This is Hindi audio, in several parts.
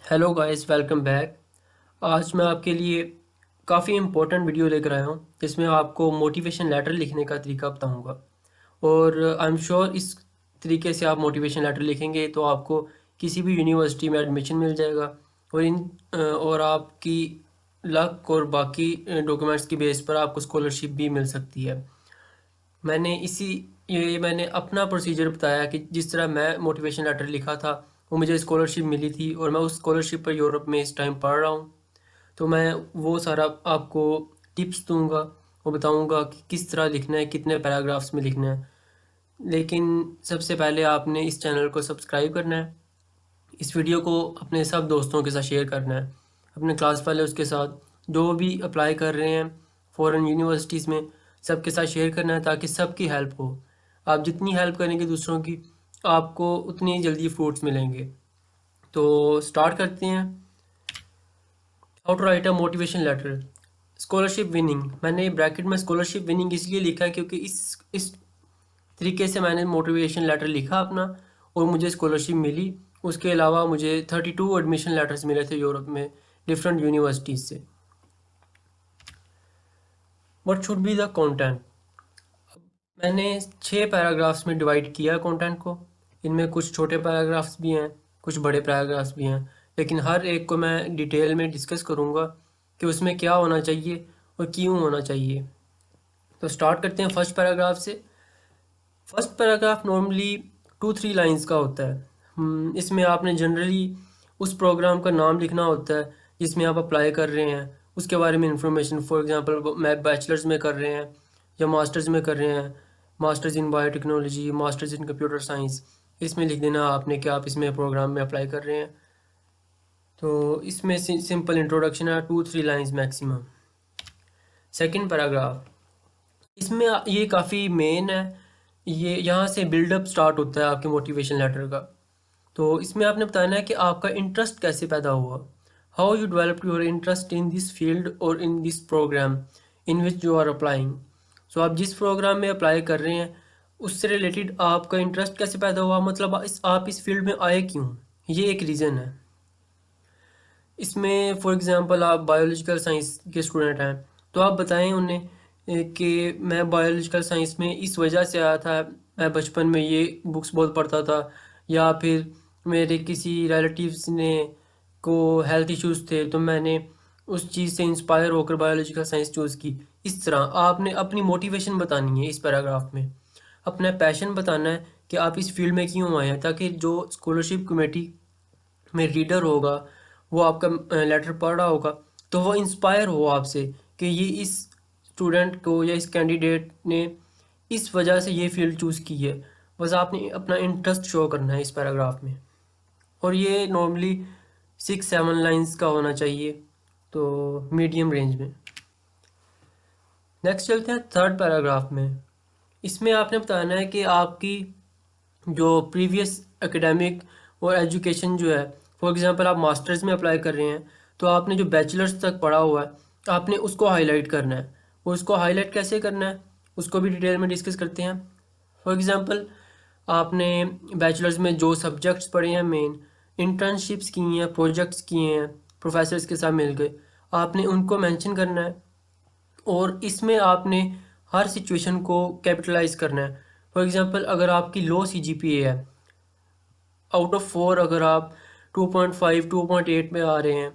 Hello guys, welcome back. आज मैं आपके लिए काफ़ी इम्पोर्टेंट वीडियो लेकर आया हूँ जिसमें आपको मोटिवेशन लेटर लिखने का तरीका बताऊँगा। और आई एम श्योर इस तरीके से आप मोटिवेशन लेटर लिखेंगे तो आपको किसी भी यूनिवर्सिटी में एडमिशन मिल जाएगा। और आपकी लक और बाकी डॉक्यूमेंट्स की बेस पर आपको स्कॉलरशिप भी मिल सकती है। मैंने इसी ये मैंने अपना प्रोसीजर बताया कि जिस तरह मैं मोटिवेशन लेटर लिखा था, वो मुझे स्कॉलरशिप मिली थी और मैं उस स्कॉलरशिप पर यूरोप में इस टाइम पढ़ रहा हूँ। तो मैं वो सारा आपको टिप्स दूंगा, वो बताऊंगा कि किस तरह लिखना है, कितने पैराग्राफ्स में लिखना है। लेकिन सबसे पहले आपने इस चैनल को सब्सक्राइब करना है, इस वीडियो को अपने सब दोस्तों के साथ शेयर करना है, अपने क्लास वाले उसके साथ, जो भी अप्लाई कर रहे हैं फॉरेन यूनिवर्सिटीज़ में, सबके साथ शेयर करना है ताकि सबकी हेल्प हो। आप जितनी हेल्प करेंगे दूसरों की, आपको उतनी जल्दी फ्रूट्स मिलेंगे। तो स्टार्ट करते हैं। How to write a motivation letter. Scholarship winning, मैंने ब्रैकेट में स्कॉलरशिप विनिंग इसलिए लिखा है क्योंकि इस तरीके से मैंने मोटिवेशन लेटर लिखा अपना और मुझे स्कॉलरशिप मिली। उसके अलावा मुझे 32 एडमिशन लेटर्स मिले थे यूरोप में, डिफरेंट यूनिवर्सिटीज़ से। What should be the content. मैंने 6 पैराग्राफ्स में डिवाइड किया कंटेंट को। इनमें कुछ छोटे पैराग्राफ्स भी हैं, कुछ बड़े पैराग्राफ्स भी हैं, लेकिन हर एक को मैं डिटेल में डिस्कस करूँगा कि उसमें क्या होना चाहिए और क्यों होना चाहिए। तो स्टार्ट करते हैं फर्स्ट पैराग्राफ से। फर्स्ट पैराग्राफ नॉर्मली 2-3 लाइंस का होता है। इसमें आपने जनरली उस प्रोग्राम का नाम लिखना होता है जिसमें आप अप्लाई कर रहे हैं, उसके बारे में इंफॉर्मेशन। फॉर एग्जांपल मैं बैचलर्स में कर रहे हैं या मास्टर्स में कर रहे हैं, masters in biotechnology, masters in computer science. इसमें लिख देना आपने कि आप इसमें प्रोग्राम में अप्लाई कर रहे हैं। तो इसमें सिंपल इंट्रोडक्शन है, 2-3 लाइंस मैक्सिमम। सेकेंड पैराग्राफ, इसमें ये काफ़ी मेन है। ये यहाँ से बिल्डअप स्टार्ट होता है आपके मोटिवेशन लेटर का। तो इसमें आपने बताना है कि आपका इंटरेस्ट कैसे पैदा हुआ। How you develop your interest in this field और in this programme in which you are applying. So आप जिस प्रोग्राम में अप्लाई कर रहे हैं उससे रिलेटेड आपका इंटरेस्ट कैसे पैदा हुआ, मतलब आप इस फील्ड में आए क्यों, ये एक रीज़न है। इसमें फॉर एग्ज़ाम्पल आप बायोलॉजिकल साइंस के स्टूडेंट हैं तो आप बताएं उन्हें कि मैं बायोलॉजिकल साइंस में इस वजह से आया था। मैं बचपन में ये बुक्स बहुत पढ़ता था, या फिर मेरे किसी रिलेटिव्स ने को हेल्थ इश्यूज थे तो मैंने उस चीज़ से इंस्पायर होकर बायोलॉजिकल साइंस चूज़ की। इस तरह आपने अपनी मोटिवेशन बतानी है इस पैराग्राफ में, अपना पैशन बताना है कि आप इस फील्ड में क्यों आए हैं, ताकि जो स्कॉलरशिप कमेटी में रीडर होगा, वो आपका लेटर पढ़ रहा होगा, तो वो इंस्पायर हो आपसे कि ये इस स्टूडेंट को या इस कैंडिडेट ने इस वजह से ये फील्ड चूज़ की है। बस आपने अपना इंटरेस्ट शो करना है इस पैराग्राफ में। और ये नॉर्मली 6-7 लाइंस का होना चाहिए, तो मीडियम रेंज में। नेक्स्ट चलते हैं थर्ड पैराग्राफ में। इसमें आपने बताना है कि आपकी जो प्रीवियस एकेडमिक और एजुकेशन जो है, फॉर एग्जांपल आप मास्टर्स में अप्लाई कर रहे हैं तो आपने जो बैचलर्स तक पढ़ा हुआ है आपने उसको हाईलाइट करना है। और उसको हाईलाइट कैसे करना है उसको भी डिटेल में डिस्कस करते हैं। फॉर एग्जांपल आपने बैचलर्स में जो सब्जेक्ट्स पढ़े हैं, मेन इंटर्नशिप्स की हैं, प्रोजेक्ट्स किए हैं, प्रोफेसर्स के साथ मिल गए, आपने उनको मेंशन करना है। और इसमें आपने हर सिचुएशन को कैपिटलाइज करना है। फॉर एग्जांपल अगर आपकी लो सीजीपीए है, आउट ऑफ 4 अगर आप 2.5 2.8 में आ रहे हैं,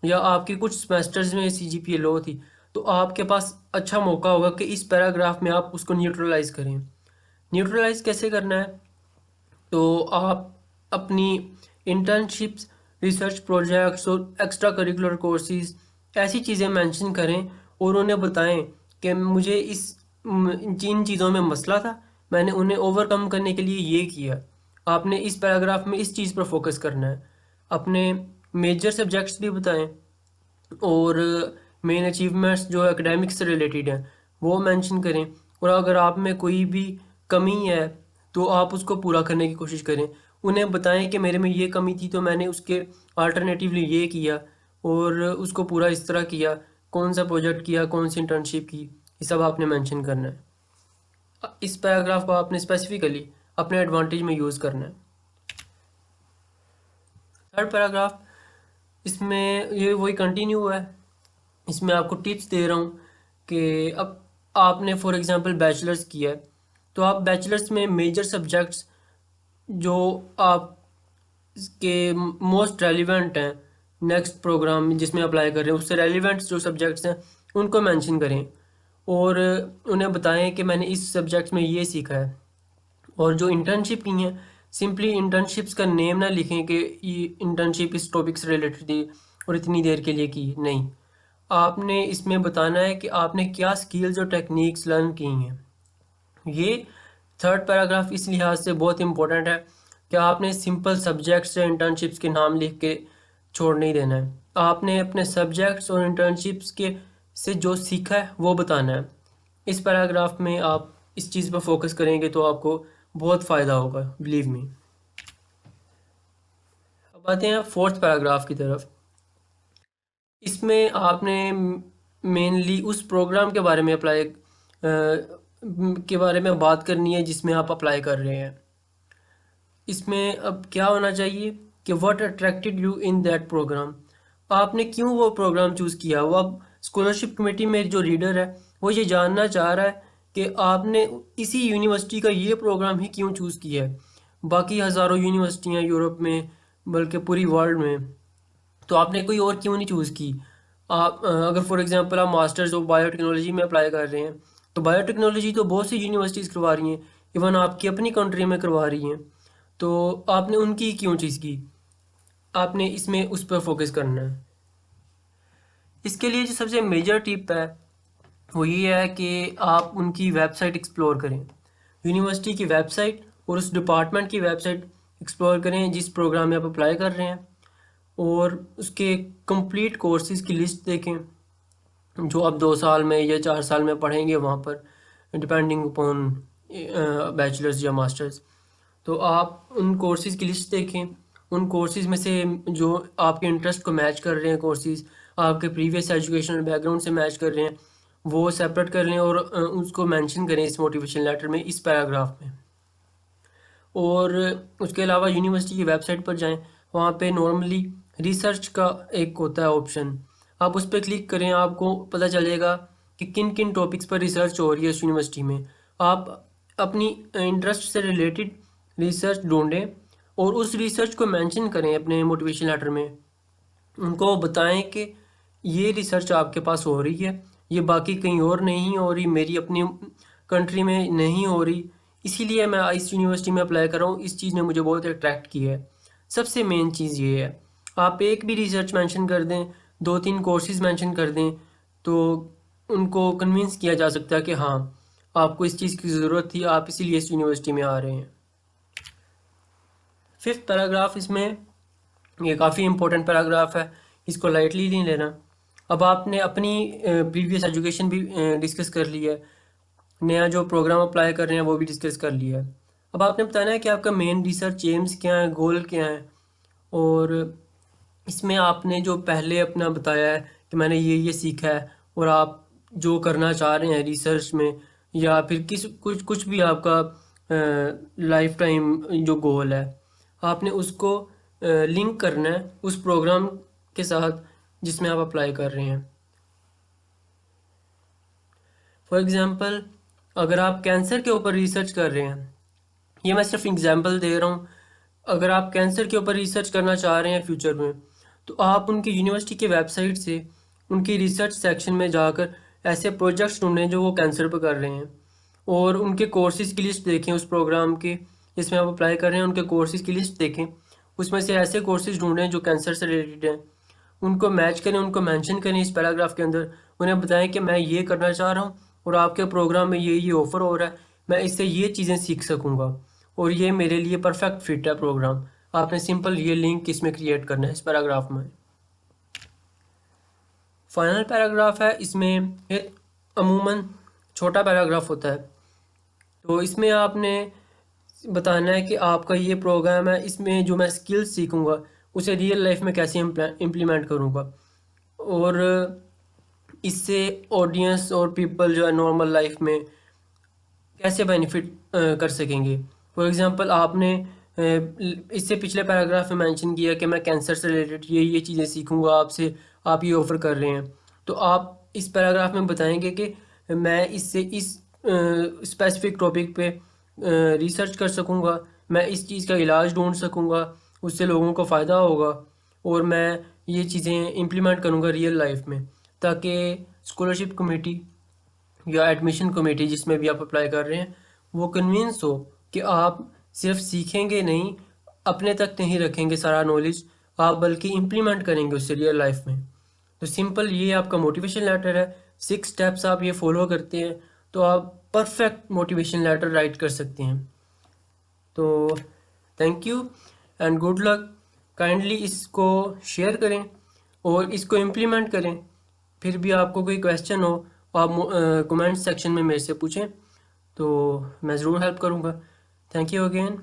या आपकी कुछ सेमेस्टर्स में सीजीपीए लो थी, तो आपके पास अच्छा मौका होगा कि इस पैराग्राफ में आप उसको न्यूट्रलाइज करें। न्यूट्रलाइज कैसे करना है, तो आप अपनी इंटर्नशिप्स, रिसर्च प्रोजेक्ट्स और एक्स्ट्रा करिकुलर कोर्सेज ऐसी चीज़ें मेंशन करें और उन्हें बताएं कि मुझे जिन चीज़ों में मसला था मैंने उन्हें ओवरकम करने के लिए ये किया। आपने इस पैराग्राफ में इस चीज़ पर फोकस करना है। अपने मेजर सब्जेक्ट्स भी बताएं और मेन अचीवमेंट्स जो एकेडमिक्स से रिलेटेड हैं वो मेंशन करें। और अगर आप में कोई भी कमी है तो आप उसको पूरा करने की कोशिश करें। उन्हें बताएं कि मेरे में ये कमी थी तो मैंने उसके अल्टरनेटिवली ये किया और उसको पूरा इस तरह किया, कौन सा प्रोजेक्ट किया, कौन सी इंटर्नशिप की, ये सब आपने मेंशन करना है। इस पैराग्राफ को आपने स्पेसिफिकली अपने एडवांटेज में यूज़ करना है। थर्ड पैराग्राफ, इसमें ये वही कंटिन्यू है। इसमें आपको टिप्स दे रहा हूँ कि अब आपने फॉर एग्जांपल बैचलर्स किया है, तो आप बैचलर्स में मेजर सब्जेक्ट्स जो आपके मोस्ट रेलिवेंट हैं नेक्स्ट प्रोग्राम जिसमें अप्लाई कर रहे हैं, उससे रेलिवेंट जो सब्जेक्ट्स हैं उनको मेंशन करें और उन्हें बताएं कि मैंने इस सब्जेक्ट में ये सीखा है। और जो इंटर्नशिप की हैं, सिंपली इंटर्नशिप्स का नेम ना लिखें कि ये इंटर्नशिप इस टॉपिक से रिलेटेड थी और इतनी देर के लिए की, नहीं। आपने इसमें बताना है कि आपने क्या स्किल्स और टेक्निक्स लर्न की हैं। ये थर्ड पैराग्राफ इस लिहाज से बहुत इंपॉर्टेंट है कि आपने सिंपल सब्जेक्ट्स या इंटर्नशिप्स के नाम लिख के छोड़ नहीं देना है। आपने अपने सब्जेक्ट्स और इंटर्नशिप्स के से जो सीखा है वो बताना है। इस पैराग्राफ में आप इस चीज़ पर फोकस करेंगे तो आपको बहुत फ़ायदा होगा, बिलीव मी। अब आते हैं फोर्थ पैराग्राफ की तरफ। इसमें आपने मेनली उस प्रोग्राम के बारे में के बारे में बात करनी है जिसमें आप अप्लाई कर रहे हैं। इसमें अब क्या होना चाहिए कि what attracted you in that programme. आपने क्यों वो प्रोग्राम चूज़ किया। वो अब स्कॉलरशिप कमेटी में जो रीडर है वो ये जानना चाह रहा है कि आपने इसी यूनिवर्सिटी का ये प्रोग्राम ही क्यों चूज़ किया है। बाकी हज़ारों यूनिवर्सिटियाँ यूरोप में बल्कि पूरी वर्ल्ड में, तो आपने कोई और क्यों नहीं चूज़ की। आप अगर फॉर एग्जांपल आप मास्टर्स ऑफ बायोटेक्नोलॉजी में अप्लाई कर रहे हैं तो बायोटेक्नोलॉजी तो बहुत सी यूनिवर्सिटीज़ करवा रही हैं, इवन आपकी अपनी कंट्री में करवा रही हैं, तो आपने उनकी क्यों चीज़ की। आपने इसमें उस पर फोकस करना है। इसके लिए जो सबसे मेजर टिप है वो ये है कि आप उनकी वेबसाइट एक्सप्लोर करें, यूनिवर्सिटी की वेबसाइट और उस डिपार्टमेंट की वेबसाइट एक्सप्लोर करें जिस प्रोग्राम में आप अप्लाई कर रहे हैं, और उसके कंप्लीट कोर्सेज़ की लिस्ट देखें जो आप 2 साल में या 4 साल में पढ़ेंगे वहाँ पर, डिपेंडिंग अपॉन बैचलर्स या मास्टर्स। तो आप उन कोर्सेज़ की लिस्ट देखें, उन कोर्सेज़ में से जो आपके इंटरेस्ट को मैच कर रहे हैं, कोर्सेज़ आपके प्रीवियस एजुकेशनल बैकग्राउंड से मैच कर रहे हैं, वो सेपरेट कर लें और उसको मेंशन करें इस मोटिवेशन लेटर में, इस पैराग्राफ में। और उसके अलावा यूनिवर्सिटी की वेबसाइट पर जाएं, वहाँ पे नॉर्मली रिसर्च का एक होता है ऑप्शन, आप उस पर क्लिक करें, आपको पता चलेगा कि किन किन टॉपिक्स पर रिसर्च हो रही है उस यूनिवर्सिटी में। आप अपनी इंटरेस्ट से रिलेटेड रिसर्च ढूंढें और उस रिसर्च को मेंशन करें अपने मोटिवेशन लेटर में। उनको बताएं कि ये रिसर्च आपके पास हो रही है, ये बाकी कहीं और नहीं हो रही, मेरी अपनी कंट्री में नहीं हो रही, इसीलिए मैं इस यूनिवर्सिटी में अप्लाई कर रहा हूँ, इस चीज़ ने मुझे बहुत अट्रैक्ट किया है। सबसे मेन चीज़ ये है, आप एक भी रिसर्च मेंशन कर दें, 2-3 कोर्सेज मेंशन कर दें, तो उनको कन्विंस किया जा सकता है कि हाँ आपको इस चीज़ की ज़रूरत थी, आप इसीलिए इस यूनिवर्सिटी में आ रहे हैं। फिफ्थ पैराग्राफ, इसमें ये काफ़ी इंपॉर्टेंट पैराग्राफ है, इसको लाइटली नहीं लेना। अब आपने अपनी प्रीवियस एजुकेशन भी डिस्कस कर ली है, नया जो प्रोग्राम अप्लाई कर रहे हैं वो भी डिस्कस कर लिया है। अब आपने बताना है कि आपका मेन रिसर्च एम्स क्या है, गोल क्या है, और इसमें आपने जो पहले अपना बताया है कि मैंने ये सीखा है, और आप जो करना चाह रहे हैं रिसर्च में या फिर किस कुछ कुछ भी आपका लाइफ टाइम जो गोल है, आपने उसको लिंक करना है उस प्रोग्राम के साथ जिसमें आप अप्लाई कर रहे हैं। फॉर एग्ज़ाम्पल, अगर आप कैंसर के ऊपर रिसर्च कर रहे हैं, ये मैं सिर्फ एग्जांपल दे रहा हूँ, अगर आप कैंसर के ऊपर रिसर्च करना चाह रहे हैं फ्यूचर में, तो आप उनकी यूनिवर्सिटी के वेबसाइट से उनकी रिसर्च सेक्शन में जाकर ऐसे प्रोजेक्ट्स ढूंढें जो वो कैंसर पर कर रहे हैं, और उनके कोर्सेज़ की लिस्ट देखें, उस प्रोग्राम के जिसमें आप अप्लाई कर रहे हैं उनके कोर्सेज़ की लिस्ट देखें, उसमें से ऐसे कोर्सेज़ ढूंढें जो कैंसर से रिलेटेड हैं, उनको मैच करें, उनको मेंशन करें इस पैराग्राफ के अंदर, उन्हें बताएं कि मैं ये करना चाह रहा हूँ और आपके प्रोग्राम में ये ऑफ़र हो रहा है, मैं इससे ये चीज़ें सीख सकूँगा और ये मेरे लिए परफेक्ट फिट है प्रोग्राम। आपने सिंपल ये लिंक इसमें क्रिएट करना है इस पैराग्राफ में। फाइनल पैराग्राफ है, इसमें एक अमूमन छोटा पैराग्राफ होता है, तो इसमें आपने बताना है कि आपका ये प्रोग्राम है, इसमें जो मैं स्किल्स सीखूंगा उसे रियल लाइफ में कैसे इम्प्लीमेंट करूंगा, और इससे ऑडियंस और पीपल जो है नॉर्मल लाइफ में कैसे बेनिफिट कर सकेंगे। फॉर एग्ज़ाम्पल, आपने इससे पिछले पैराग्राफ में मेंशन किया कि मैं कैंसर से रिलेटेड ये चीज़ें सीखूंगा आपसे, आप ये ऑफ़र कर रहे हैं। तो आप इस पैराग्राफ में बताएंगे कि मैं इससे इस स्पेसिफिक टॉपिक पे रिसर्च कर सकूंगा, मैं इस चीज़ का इलाज ढूंढ सकूंगा, उससे लोगों को फ़ायदा होगा, और मैं ये चीज़ें इम्प्लीमेंट करूंगा रियल लाइफ में, ताकि स्कॉलरशिप कमेटी या एडमिशन कमेटी जिसमें भी आप अप्लाई कर रहे हैं वो कन्विंस हो कि आप सिर्फ सीखेंगे नहीं, अपने तक नहीं रखेंगे सारा नॉलेज, आप बल्कि इम्प्लीमेंट करेंगे उससे रियल लाइफ में। तो सिंपल ये आपका मोटिवेशन लेटर है। 6 स्टेप्स आप ये फॉलो करते हैं तो आप परफेक्ट मोटिवेशन लेटर राइट कर सकते हैं। तो thank you and good luck. Kindly इसको शेयर करें और इसको इम्प्लीमेंट करें। फिर भी आपको कोई क्वेश्चन हो आप कमेंट सेक्शन में मेरे से पूछें, तो मैं ज़रूर हेल्प करूँगा। Thank you again.